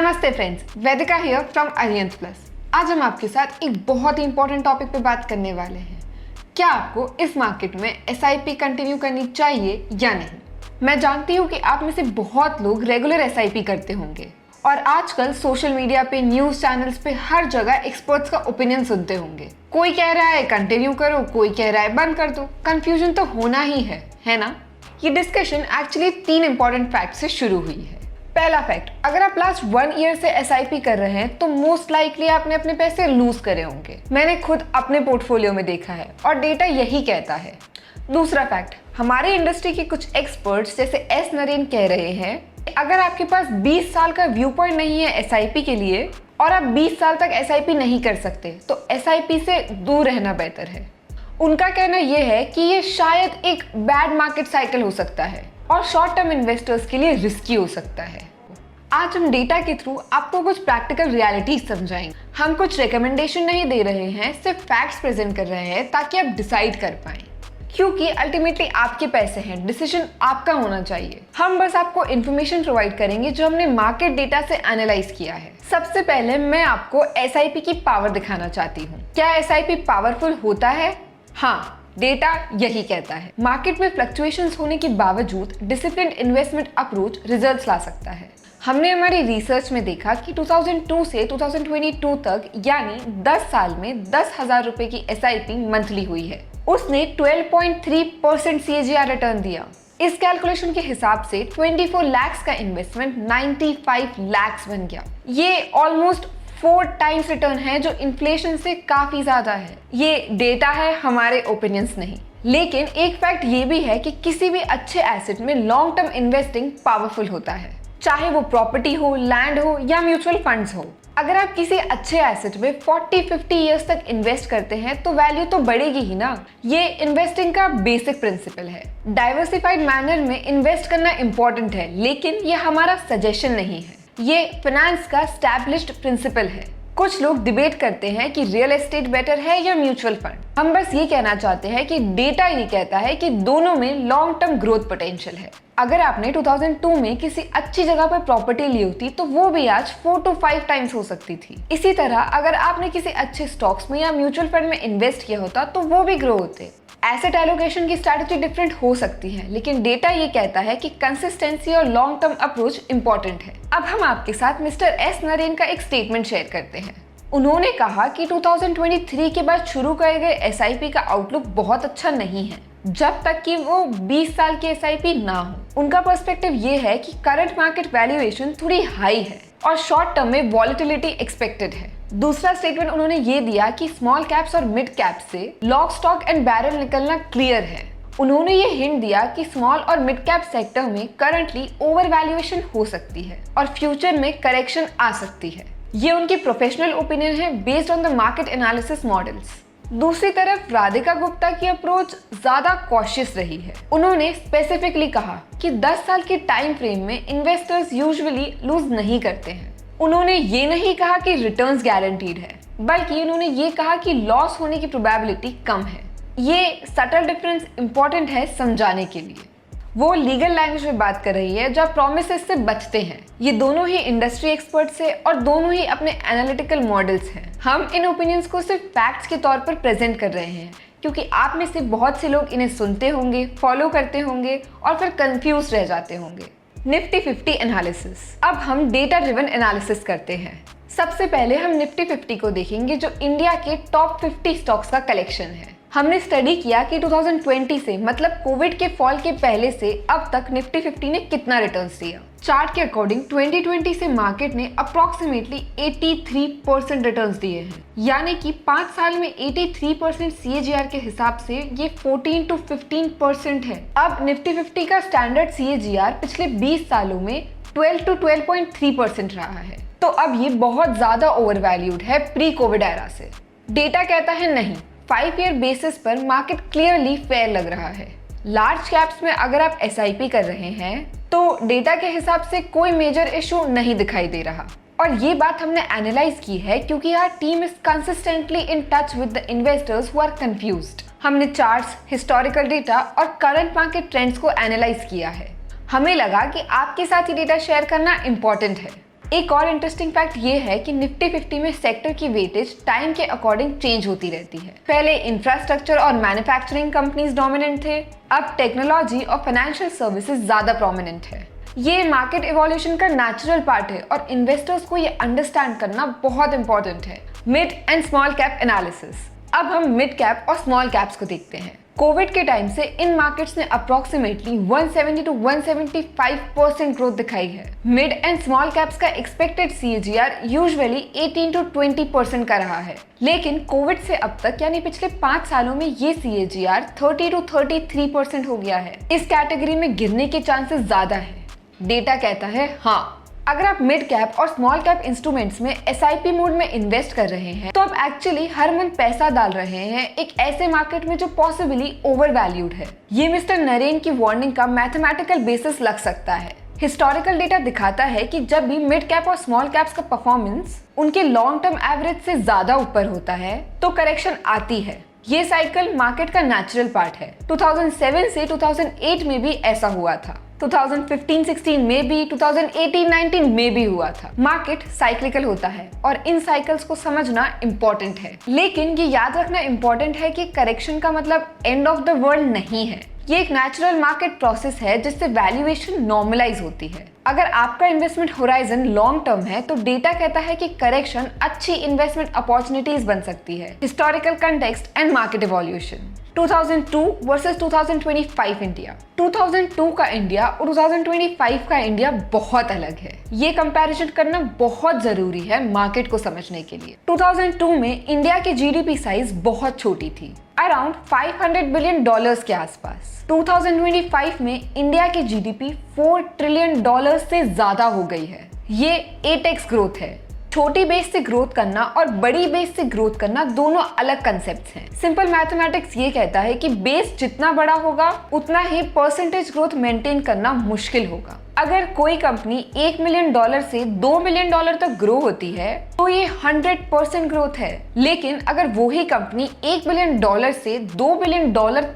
नमस्ते friends, Vedika here from Aryans plus. आज हम आपके साथ एक बहुत ही इंपॉर्टेंट टॉपिक पे बात करने वाले हैं। क्या आपको इस मार्केट में एसआईपी कंटिन्यू करनी चाहिए या नहीं। मैं जानती हूँ कि आप में से बहुत लोग रेगुलर एसआईपी करते होंगे और आजकल सोशल मीडिया पे, न्यूज चैनल्स पे हर जगह एक्सपर्ट्स का ओपिनियन सुनते होंगे। कोई कह रहा है कंटिन्यू करो, कोई कह रहा है बंद कर दो। कंफ्यूजन तो होना ही है ना। ये डिस्कशन एक्चुअली 3 इंपॉर्टेंट फैक्ट से शुरू हुई है। पहला फैक्ट, अगर आप लास्ट 1 ईयर से एसआईपी कर रहे हैं तो मोस्ट लाइकली आपने अपने पैसे लूज करे होंगे। मैंने खुद अपने पोर्टफोलियो में देखा है और डेटा यही कहता है। दूसरा फैक्ट, हमारे इंडस्ट्री के कुछ एक्सपर्ट्स जैसे एस नरेन कह रहे हैं, अगर आपके पास 20 साल का व्यू पॉइंट नहीं है एसआईपी के लिए और आप 20 साल तक एसआईपी नहीं कर सकते तो एसआईपी से दूर रहना बेहतर है। उनका कहना यह है कि ये शायद एक बैड मार्केट साइकिल हो सकता है और शॉर्ट टर्म इन्वेस्टर्स के लिए रिस्की हो सकता है। आज हम डेटा के थ्रू आपको कुछ प्रैक्टिकल रियलिटी समझाएंगे। हम कुछ रिकमेंडेशन नहीं दे रहे हैं, सिर्फ फैक्ट्स प्रेजेंट कर रहे हैं ताकि आप डिसाइड कर पाएं, क्योंकि अल्टीमेटली आपके पैसे हैं, डिसीजन आपका होना चाहिए। हम बस आपको इन्फॉर्मेशन प्रोवाइड करेंगे जो हमने मार्केट डेटा से एनालाइज किया है। सबसे पहले मैं आपको एसआईपी की पावर दिखाना चाहती हूँ। क्या एसआईपी पावरफुल होता है? हाँ, डेटा यही कहता है। मार्केट में फ्लक्चुएशंस होने के बावजूद डिसिप्लिन्ड इन्वेस्टमेंट अप्रोच रिजल्ट्स ला सकता है। हमने हमारी रिसर्च में देखा कि 2002 से 2022 तक यानी 10 साल में 10,000 रुपए की एसआईपी मंथली हुई है। उसने 12.3% CAGR रिटर्न दिया। इस कैलकुलेशन के हिसाब से 24 लाख का इन्वेस्टमेंट 95 लाख बन गया। ये ऑलमोस्ट 4 टाइम्स रिटर्न है जो इन्फ्लेशन से काफी ज्यादा है। ये डेटा है, हमारे ओपिनियंस नहीं। लेकिन एक फैक्ट ये भी है कि किसी भी अच्छे एसेट में लॉन्ग टर्म इन्वेस्टिंग पावरफुल होता है, चाहे वो प्रॉपर्टी हो, लैंड हो या म्यूचुअल फंड्स हो। अगर आप किसी अच्छे एसेट में 40-50 इयर्स तक इन्वेस्ट करते हैं तो वैल्यू तो बढ़ेगी ही ना। ये इन्वेस्टिंग का बेसिक प्रिंसिपल है। डाइवर्सिफाइड मैनर में इन्वेस्ट करना इंपॉर्टेंट है, लेकिन ये हमारा सजेशन नहीं है। ये फाइनेंस का एस्टैब्लिश्ड प्रिंसिपल है। कुछ लोग डिबेट करते हैं कि रियल एस्टेट बेटर है या म्यूचुअल फंड। हम बस ये कहना चाहते हैं कि डेटा ये कहता है कि दोनों में लॉन्ग टर्म ग्रोथ पोटेंशियल है। अगर आपने 2002 में किसी अच्छी जगह पर प्रॉपर्टी ली होती तो वो भी आज 4 to 5 टाइम्स हो सकती थी। इसी तरह अगर आपने किसी अच्छे स्टॉक्स में या म्यूचुअल फंड में इन्वेस्ट किया होता तो वो भी ग्रो होते। एसेट एलोकेशन की स्ट्रैटेजी डिफरेंट हो सकती है, लेकिन डेटा ये कहता है कि कंसिस्टेंसी और लॉन्ग टर्म अप्रोच इंपॉर्टेंट है। अब हम आपके साथ मिस्टर एस नरेन का एक स्टेटमेंट शेयर करते हैं। उन्होंने कहा कि 2023 के बाद शुरू किए गए एसआईपी का आउटलुक बहुत अच्छा नहीं है जब तक कि वो 20 साल की एसआईपी ना हो। उनका पर्सपेक्टिव ये है कि करंट मार्केट वैल्यूएशन थोड़ी हाई है और शॉर्ट टर्म में वॉलेटिलिटी एक्सपेक्टेड है। दूसरा स्टेटमेंट उन्होंने ये दिया कि स्मॉल कैप्स और मिड कैप्स से लॉक स्टॉक एंड बैरल निकलना क्लियर है। उन्होंने ये हिंट दिया कि स्मॉल और मिड कैप सेक्टर में करंटली ओवर वैल्यूएशन हो सकती है और फ्यूचर में करेक्शन आ सकती है। ये उनकी प्रोफेशनल ओपिनियन है based on the market analysis models. दूसरी तरफ राधिका गुप्ता की अप्रोच ज्यादा कॉशियस रही है। उन्होंने स्पेसिफिकली कहा कि 10 साल के टाइम फ्रेम में इन्वेस्टर्स यूजुअली लूज नहीं करते हैं। उन्होंने ये नहीं कहा कि रिटर्न्स गारंटीड है, बल्कि उन्होंने ये कहा कि लॉस होने की प्रोबेबिलिटी कम है। ये सटल डिफरेंस इंपॉर्टेंट है समझाने के लिए। वो लीगल लैंग्वेज में बात कर रही है जब प्रोमिसेस से बचते हैं। ये दोनों ही इंडस्ट्री एक्सपर्ट्स हैं और दोनों ही अपने एनालिटिकल मॉडल्स हैं। हम इन ओपिनियंस को सिर्फ फैक्ट्स के तौर पर प्रेजेंट कर रहे हैं क्योंकि आप में से बहुत से लोग इन्हें सुनते होंगे, फॉलो करते होंगे और फिर कंफ्यूज रह जाते होंगे। Nifty 50 analysis. अब हम डेटा ड्रिवन एनालिसिस करते हैं। सबसे पहले हम निफ्टी 50 को देखेंगे जो इंडिया के टॉप 50 स्टॉक्स का कलेक्शन है। हमने स्टडी किया कि 2020 से मतलब कोविड के फॉल के पहले से अब तक निफ्टी 50 ने कितना रिटर्न्स दिया। चार्ट के अकॉर्डिंग 2020 से मार्केट ने अप्रोक्सीमेटली 83% रिटर्न्स दिए हैं, यानी कि 5 साल में 83% CAGR के हिसाब से ये 14 to 15% है। अब निफ्टी 50 का स्टैंडर्ड CAGR पिछले 20 सालों में 12 to 12.3% रहा है, तो अब ये बहुत ज्यादा ओवर वैल्यूड है प्री कोविड एरा से। डेटा कहता है नहीं, 5 ईयर बेसिस पर मार्केट क्लियरली फेयर लग रहा है। लार्ज कैप्स में अगर आप एसआईपी कर रहे हैं तो डेटा के हिसाब से कोई मेजर इशू नहीं दिखाई दे रहा और ये बात हमने एनालाइज की है क्योंकि our team is consistently in touch with the investors who are confused. हमने चार्ट्स, हिस्टोरिकल डेटा और करंट मार्केट ट्रेंड्स को एनालाइज किया है। हमें लगा कि आपके साथ ये डेटा शेयर करना इम्पोर्टेंट है। एक और इंटरेस्टिंग फैक्ट ये है कि निफ्टी 50 में सेक्टर की वेटेज टाइम के अकॉर्डिंग चेंज होती रहती है। पहले इंफ्रास्ट्रक्चर और मैन्युफैक्चरिंग कंपनीज डोमिनेंट थे, अब टेक्नोलॉजी और फाइनेंशियल सर्विसेज ज्यादा प्रोमिनेंट है। ये मार्केट इवोल्यूशन का नेचुरल पार्ट है और इन्वेस्टर्स को ये अंडरस्टैंड करना बहुत इंपॉर्टेंट है। Mid and small cap analysis. अब हम मिड कैप और स्मॉल कैप्स को देखते हैं। कोविड के टाइम से इन मार्केट्स ने अप्रोक्सीमेटली 170 to 175% ग्रोथ दिखाई है। मिड एंड स्मॉल कैप्स का एक्सपेक्टेड CAGR यूजुअली 18 to 20% का रहा है, लेकिन कोविड से अब तक यानी पिछले 5 सालों में ये CAGR 30 to 33% हो गया है। इस कैटेगरी में गिरने के चांसेस ज्यादा है। डेटा कहता है हाँ, अगर आप मिड कैप और स्मॉल कैप इंस्ट्रूमेंट्स में SIP मोड में इन्वेस्ट कर रहे हैं तो आप एक्चुअली हर मंथ पैसा डाल रहे हैं एक ऐसे मार्केट में जो पॉसिबली ओवर वैल्यूड है। ये मिस्टर नरेन की वार्निंग का मैथमेटिकल बेसिस लग सकता है। हिस्टोरिकल डेटा दिखाता है कि जब भी मिड कैप और स्मॉल कैप्स का परफॉर्मेंस उनके लॉन्ग टर्म एवरेज से ज्यादा ऊपर होता है तो करेक्शन आती है। ये साइकिल मार्केट का नेचुरल पार्ट है। 2007 से 2008 में भी ऐसा हुआ था, 2015-16 में भी, 2018-19 में भी हुआ था। मार्केट साइक्लिकल होता है और इन साइकिल्स को समझना इम्पोर्टेंट है, लेकिन ये याद रखना इम्पोर्टेंट है कि करेक्शन का मतलब एंड ऑफ द वर्ल्ड नहीं है। ये एक नेचुरल मार्केट प्रोसेस है जिससे वैल्यूएशन नॉर्मलाइज होती है। अगर आपका इन्वेस्टमेंट होराइजन लॉन्ग टर्म है तो डेटा कहता है कि करेक्शन अच्छी इन्वेस्टमेंट अपॉर्चुनिटीज बन सकती है। Historical context and market evolution. 2002 versus 2025 India. 2002 का इंडिया और 2025 का इंडिया बहुत अलग है। ये कंपैरिजन करना बहुत जरूरी है मार्केट को समझने के लिए। 2002 में इंडिया की GDP साइज बहुत छोटी थी, अराउंड $500 बिलियन के आसपास। 2025 में इंडिया की GDP $4 ट्रिलियन से ज्यादा हो गई है। ये 8x ग्रोथ है। छोटी बेस से ग्रोथ करना और बड़ी बेस से ग्रोथ करना दोनों अलग कंसेप्ट्स हैं। सिंपल मैथमेटिक्स ये कहता है कि बेस जितना बड़ा होगा उतना ही परसेंटेज ग्रोथ मेंटेन करना मुश्किल होगा। अगर कोई कंपनी $1 मिलियन से $2 मिलियन तक ग्रो होती है तो ये 100% ग्रोथ है, लेकिन अगर वही कंपनी $1 बिलियन से $2 बिलियन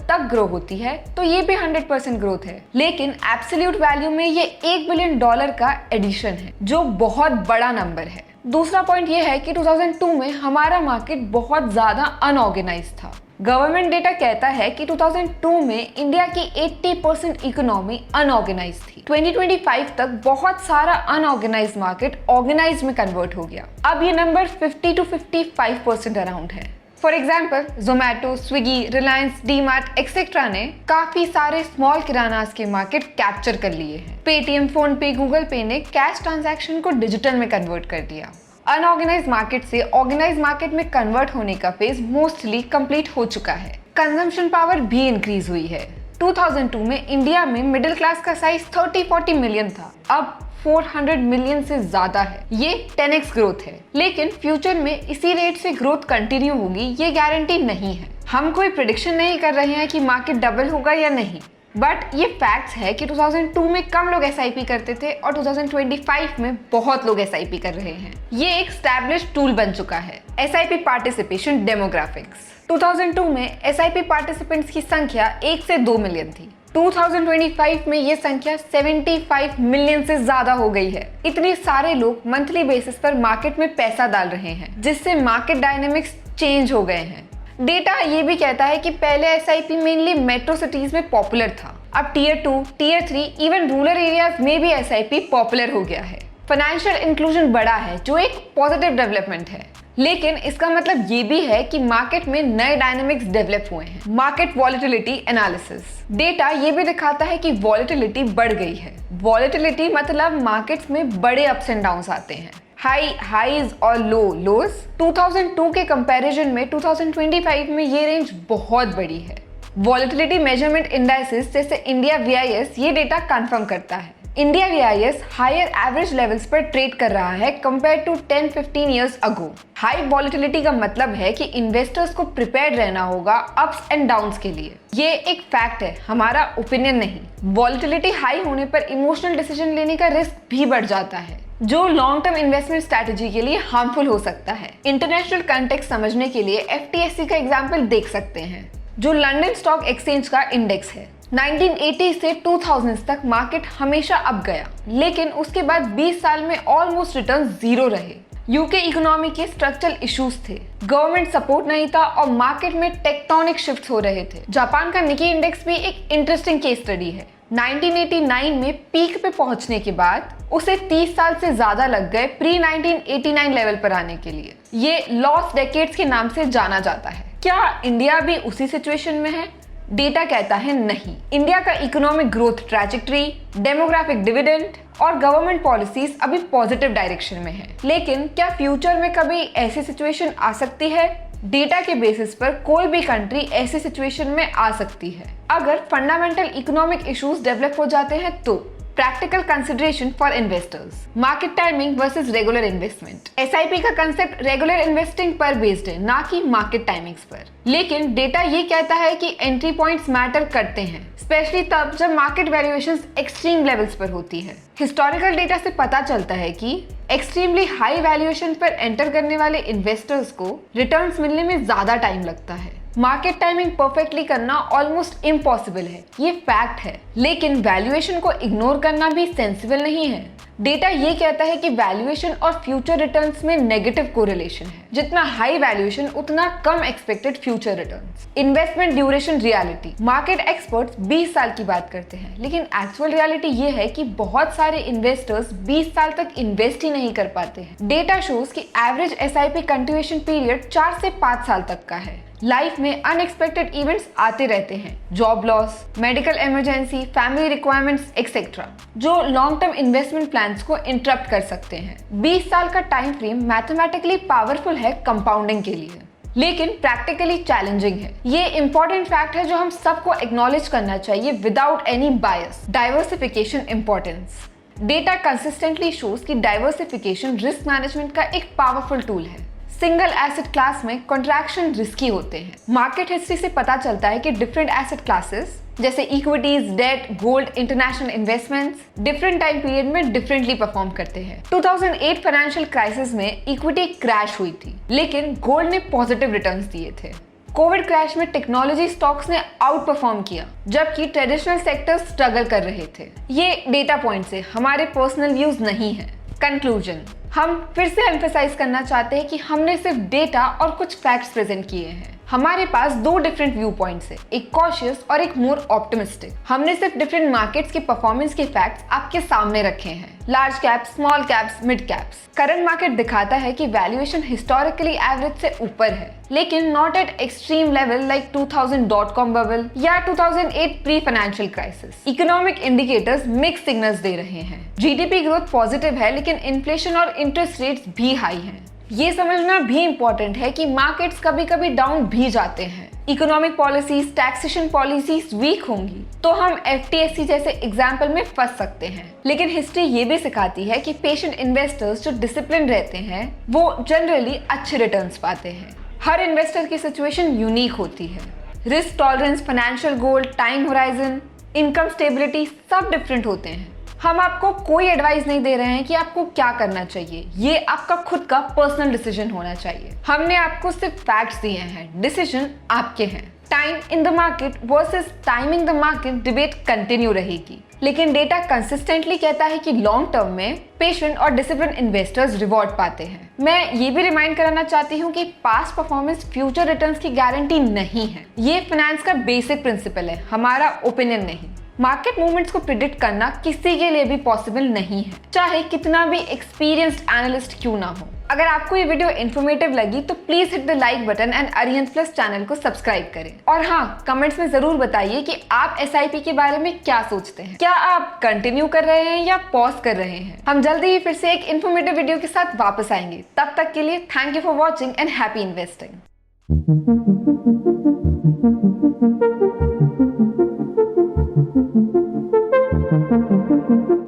तक ग्रो होती है तो ये भी 100% ग्रोथ है, लेकिन एब्सोल्यूट वैल्यू में ये $1 बिलियन का एडिशन है जो बहुत बड़ा नंबर है। दूसरा पॉइंट ये है कि 2002 में हमारा मार्केट बहुत ज्यादा अनऑर्गेनाइज था। गवर्नमेंट डेटा कहता है कि 2002 में इंडिया की 80% इकोनॉमी अनऑर्गेनाइज थी। 2025 तक बहुत सारा अनऑर्गेनाइज मार्केट ऑर्गेनाइज में कन्वर्ट हो गया। अब ये नंबर 50 to 55% अराउंड है। For example, Zomato, Swiggy, Reliance, DMart etcetera ने काफी सारे स्मॉल किरानास के मार्केट कैप्चर कर लिए हैं। पेटीएम, फोन पे, गूगल पे ने कैश ट्रांजैक्शन को डिजिटल में कन्वर्ट कर दिया। अनऑर्गेनाइज मार्केट से ऑर्गेनाइज मार्केट में कन्वर्ट होने का फेज मोस्टली कंप्लीट हो चुका है। कंजम्पशन पावर भी इंक्रीज हुई है। 2002 में इंडिया में मिडिल क्लास का साइज 30-40 मिलियन था, अब 400 मिलियन से ज्यादा है। ये 10x ग्रोथ है, लेकिन फ्यूचर में इसी रेट से ग्रोथ कंटिन्यू होगी ये गारंटी नहीं है। हम कोई प्रेडिक्शन नहीं कर रहे हैं कि मार्केट डबल होगा या नहीं, बट ये फैक्ट्स है कि 2002 में कम लोग SIP करते थे और 2025 में बहुत लोग SIP कर रहे हैं। ये एक स्टैब्लिश्ड टूल बन चुका है। SIP participation demographics. 2002 में SIP पार्टिसिपेंट्स की संख्या 1 से 2 मिलियन थी। 2025 में ये संख्या 75 मिलियन से ज्यादा हो गई है। इतने सारे लोग मंथली बेसिस पर मार्केट में पैसा डाल रहे हैं, जिससे मार्केट डायनेमिक्स चेंज हो गए हैं। डेटा ये भी कहता है कि पहले SIP मेनली मेट्रो सिटीज में पॉपुलर था, अब tier 2, tier 3, even rural areas में भी SIP पॉपुलर हो गया है। फाइनेंशियल इंक्लूजन बढ़ा है जो एक पॉजिटिव डेवलपमेंट है, लेकिन इसका मतलब ये भी है कि मार्केट में नए डायनेमिक्स डेवलप हुए हैं। Market volatility analysis. डेटा ये भी दिखाता है कि वॉलेटिलिटी बढ़ गई है। वॉलेटिलिटी मतलब मार्केट्स में बड़े अप्स एंड डाउन्स आते हैं, हाई हाईज और लो लोज। 2002 के कंपैरिजन में 2025 में ये रेंज बहुत बड़ी है। वॉलेटिलिटी मेजरमेंट इंडाइसेस जैसे इंडिया VIS ये डेटा कंफर्म करता है। India VIS higher average levels पर ट्रेड कर रहा है compare to 10-15 years ago. High volatility का मतलब है कि इन्वेस्टर्स को प्रिपेयर्ड रहना होगा अप्स एंड डाउन्स के लिए। ये एक फैक्ट है, हमारा ओपिनियन नहीं। वॉलेटिलिटी हाई होने पर इमोशनल डिसीजन लेने का रिस्क भी बढ़ जाता है, जो लॉन्ग टर्म इन्वेस्टमेंट स्ट्रैटेजी के लिए हार्मफुल हो सकता है। इंटरनेशनल कंटेक्स्ट समझने के लिए FTSE का एग्जाम्पल देख सकते हैं, जो लंदन स्टॉक एक्सचेंज का इंडेक्स है। 1980 से 2000 तक मार्केट हमेशा अप गया, लेकिन उसके बाद 20 साल में ऑलमोस्ट रिटर्न जीरो रहे। यूके इकोनॉमी के स्ट्रक्चरल इश्यूज थे, गवर्नमेंट सपोर्ट नहीं था और मार्केट में टेक्टोनिक शिफ्ट हो रहे थे। जापान का निकी इंडेक्स भी एक इंटरेस्टिंग केस स्टडी है। 1989 में पीक पे पहुंचने के बाद उसे 30 साल से ज्यादा लग गए प्री 1989 लेवल पर आने के लिए। ये लॉस्ट डेकेड्स के नाम से जाना जाता है। क्या इंडिया भी उसी सिचुएशन में है? डेटा कहता है नहीं। इंडिया का economic growth trajectory, demographic dividend और गवर्नमेंट पॉलिसीज अभी पॉजिटिव डायरेक्शन में है। लेकिन क्या फ्यूचर में कभी ऐसी सिचुएशन आ सकती है? डेटा के बेसिस पर कोई भी कंट्री ऐसी सिचुएशन में आ सकती है अगर फंडामेंटल इकोनॉमिक इश्यूज डेवलप हो जाते हैं तो। Practical consideration for investors, market timing versus regular investment. SIP का कंसेप्ट रेगुलर इन्वेस्टिंग पर बेस्ड है, ना कि मार्केट टाइमिंग्स पर। लेकिन डेटा ये कहता है कि एंट्री पॉइंट्स मैटर करते हैं, स्पेशली तब जब मार्केट वैल्यूएशंस एक्सट्रीम लेवल्स पर होती है। हिस्टोरिकल डेटा से पता चलता है कि एक्सट्रीमली हाई वैल्यूएशन पर एंटर करने वाले इन्वेस्टर्स को रिटर्न्स मिलने में ज्यादा टाइम लगता है। मार्केट टाइमिंग परफेक्टली करना ऑलमोस्ट इम्पॉसिबल है, ये फैक्ट है। लेकिन वैल्यूएशन को इग्नोर करना भी सेंसिबल नहीं है। डेटा ये कहता है कि वैल्यूएशन और फ्यूचर रिटर्न्स में नेगेटिव कोरिलेशन है। जितना हाई वैल्यूएशन उतना कम expected future returns. Investment duration reality, market experts 20 साल की बात करते हैं, लेकिन एक्चुअल रियलिटी ये है कि बहुत सारे इन्वेस्टर्स 20 साल तक इन्वेस्ट ही नहीं कर पाते हैं। डेटा शोज कि एवरेज एसआईपी कंटिन्यूएशन पीरियड 4 से 5 साल तक का है। लाइफ में अनएक्सपेक्टेड इवेंट्स आते रहते हैं, job loss, medical emergency, family requirements etcetera, जो लॉन्ग टर्म इन्वेस्टमेंट प्लान्स को इंटरप्ट कर सकते हैं। 20 साल का टाइम फ्रेम मैथमेटिकली पावरफुल है कंपाउंडिंग के लिए, लेकिन प्रैक्टिकली चैलेंजिंग है। ये इंपॉर्टेंट फैक्ट है जो हम सबको एक्नॉलेज करना चाहिए without any bias. Diversification importance, data consistently shows कि डाइवर्सिफिकेशन रिस्क मैनेजमेंट का एक पावरफुल टूल है। सिंगल एसेट क्लास में कॉन्ट्रैक्शन रिस्की होते हैं। मार्केट हिस्ट्री से पता चलता है कि डिफरेंट एसेट क्लासेस जैसे equities, debt, gold, international investments different time period में डिफरेंटली परफॉर्म करते हैं। 2008 फाइनेंशियल क्राइसिस में इक्विटी क्रैश हुई थी, लेकिन गोल्ड ने पॉजिटिव रिटर्न्स दिए थे। कोविड क्रैश में टेक्नोलॉजी स्टॉक्स ने आउट परफॉर्म किया, जबकि ट्रेडिशनल सेक्टर्स स्ट्रगल कर रहे थे। ये डेटा पॉइंट्स है, हमारे पर्सनल व्यूज नहीं है। कंक्लूजन, हम फिर से एम्फेसाइज करना चाहते हैं कि हमने सिर्फ डेटा और कुछ फैक्ट्स प्रेजेंट किए हैं। हमारे पास दो डिफरेंट व्यू पॉइंट्स हैं, एक कॉशियस और एक मोर ऑप्टिमिस्टिक। हमने सिर्फ डिफरेंट मार्केट्स के परफॉर्मेंस के फैक्ट्स आपके सामने रखे हैं, large caps, small caps, mid caps. Current market दिखाता है कि वैल्यूएशन हिस्टोरिकली एवरेज से ऊपर है, लेकिन not at extreme level like 2000.com bubble या 2008 pre financial crisis. Economic indicators mix signals दे रहे हैं। जीडीपी ग्रोथ पॉजिटिव है, लेकिन इन्फ्लेशन और इंटरेस्ट रेट्स भी हाई हैं। ये समझना भी इम्पोर्टेंट है कि मार्केट्स कभी कभी डाउन भी जाते हैं। Economic policies, taxation policies weak होंगी तो हम एफटीएससी जैसे एग्जाम्पल में फंस सकते हैं। लेकिन हिस्ट्री ये भी सिखाती है कि पेशेंट इन्वेस्टर्स जो डिसिप्लिन रहते हैं वो जनरली अच्छे रिटर्न्स पाते हैं। हर इन्वेस्टर की सिचुएशन यूनिक होती है। Risk tolerance, financial goal, time horizon, income stability सब डिफरेंट होते हैं। हम आपको कोई एडवाइस नहीं दे रहे हैं कि आपको क्या करना चाहिए, ये आपका खुद का पर्सनल डिसीजन होना चाहिए। हमने आपको सिर्फ फैक्ट्स दिए हैं, डिसीजन आपके हैं। Time in the market versus timing the market debate continue रहेगी, लेकिन डेटा कंसिस्टेंटली कहता है कि लॉन्ग टर्म में पेशेंट और डिसिप्लिन इन्वेस्टर्स रिवॉर्ड पाते हैं। मैं ये भी रिमाइंड कराना चाहती हूँ कि पास्ट परफॉर्मेंस फ्यूचर रिटर्न्स की गारंटी नहीं है। ये फाइनेंस का बेसिक प्रिंसिपल है, हमारा ओपिनियन नहीं। मार्केट मूवमेंट्स को प्रिडिक्ट करना किसी के लिए भी पॉसिबल नहीं है, चाहे कितना भी एक्सपीरियंस्ड एनालिस्ट क्यों ना हो। अगर आपको ये वीडियो इन्फॉर्मेटिव लगी तो please hit the like button and Arihant plus channel को सब्सक्राइब करें। और हाँ, कमेंट्स में जरूर बताइए कि आप एसआईपी के बारे में क्या सोचते हैं। क्या आप कंटिन्यू कर रहे हैं या पॉज कर रहे हैं? हम जल्दी ही फिर से एक इन्फॉर्मेटिव वीडियो के साथ वापस आएंगे। तब तक के लिए thank you for watching and happy investing.